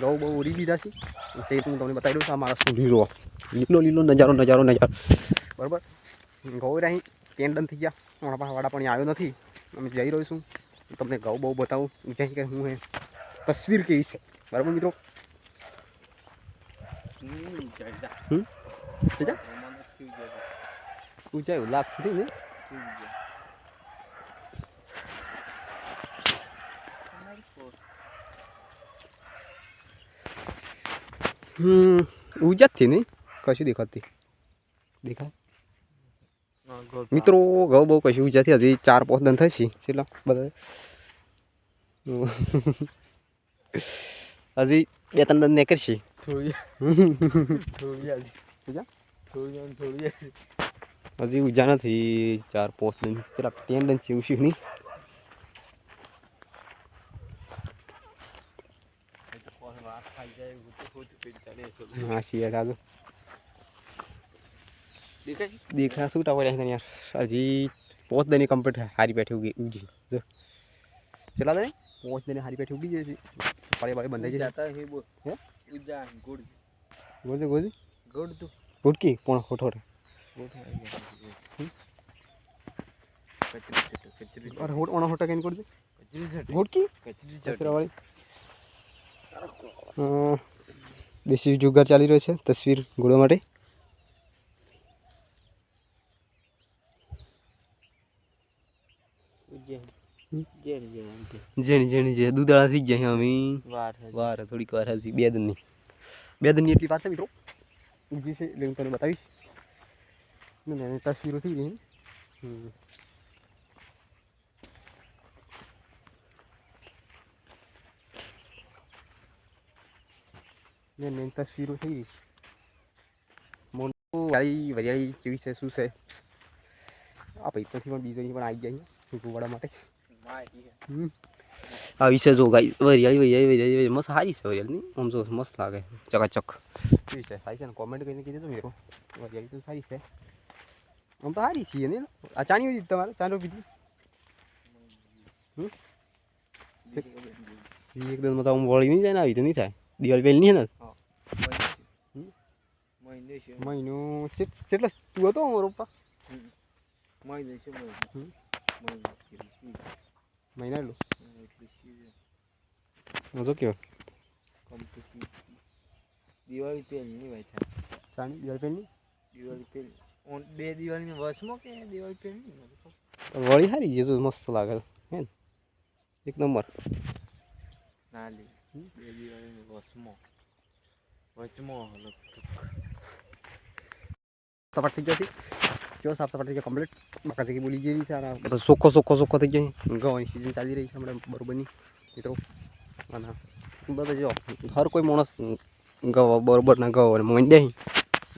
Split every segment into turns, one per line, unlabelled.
ઘઉં બહુ ઉરી દીધા છે તે હું તમને બતાવી દઉં છું. આ મારા શું લીલો લીલો નજારો નજારો નજારો બરાબર. ઘઉં અહીં ટેન્ડન થઈ ગયા. મારા પાસે વાડા પણ આવ્યો નથી. અમે જઈ રહ્યો છું. તમને ઘઉં બહુ બતાવું જ્યાં કે હું તસવીર કેવી છે બરાબર મિત્રો. ઊંચાઈ લાખ થઈ ને ઊંચા જ થી નહીં કશું દેખાતી દેખાય મિત્રો. ઘઉં બહુ કશું ઊંચાથી હજી 4-5 દન થશે કેટલા બધા હજી 2-3 દન નીકળશે. હજી ઊંચા નથી 4-5 દન કેટલા 10 દન છે ઉછી નહીં. हाँ सी है दादू देखा सूटा हो जाए यार अजी बहुत दिन कंप्लीट है हारी बैठी होगी उगी जो चला दे बहुत दिन हारी बैठी होगी जैसे बड़े बड़े बंदे जाता है वो है उजा गुड़ गुड़ गुड़ गुड़ तो गुड़ की कौन फोटो है और होट ओना होटा कैन कर दे गुड़ की कचरा वाली देशी जुगाड़ चाली रही है तस्वीर गुड़ो माटे जेनी जेनी जे दूधड़ा थी जाए अमी वार थोड़ी વાર હજી 2 દિનની એટલી વાત છે મિત્રો. ઊંઘી છે એટલે હું તને બતાવીશ ને તસવીરો થઈ ગઈ. ને તસવીરો થઈ ગઈ. મોટું વાળી વરિયાળી કેવી છે શું છે આ ભાઈ પછી પણ બીજો પણ આવી જાય ફૂટવાડા માટે આ વિશે જો ગાઈ વરિયાળી વરિયાળી મસ્ત સારી છે વરિયાળી આમ જો મસ્ત લાગે ચકાચક કેવી છે સારી છે ને કોમેન્ટ કરીને કીધું તો મેરો વરિયાળી તો સારી છે આમ તો સારી છે ને આ ચાની હોય તમારે ચાનો પીધી એકદમ મતલબ આમ વળી નહીં જાય ને આવી તો નહીં થાય દિવાળી પહેલી નહીં ને મહિનો કેટલા તું હતો રોપા મહિના એટલું તો કેવો
દિવાળી પહેલી નહીં ભાઈ
ચાની દિવાળી
પહેલી 2 દિવાળીની વર્ષમાં કે દિવાળી પહેલી
વળી સારી છે મસ્ત લાગે હે એક નંબર
ના લે 2 દિવાળીની વર્ષમાં વચમાં
સપાટ થઈ જતી કેવો સાફ સપાટ થઈ ગયા કમ્પ્લીટ બાકા જગ્યાએ બોલી ગયેલી છે બધા સોખો થઈ જાય ગવાની સિઝન ચાલી રહી છે હમણાં બરોબરની મિત્રો અને બધા જો હર કોઈ માણસ ગવા બરોબરના ગવા અને માંડ્યા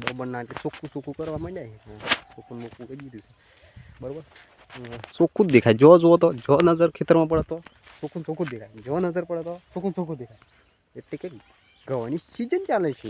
બરોબરના એટલે ચોખ્ખું કરવા માંડ્યા ચોખ્ખું મોખું કરી દીધું છે બરોબર ચોખ્ખું જ દેખાય જો જુઓ તો જો નજર ખેતરમાં પડે તો ચોખ્ખું જ દેખાય જો નજર પડે તો ચોખ્ખું દેખાય એટલે કે ગવાની સિઝન ચાલે છે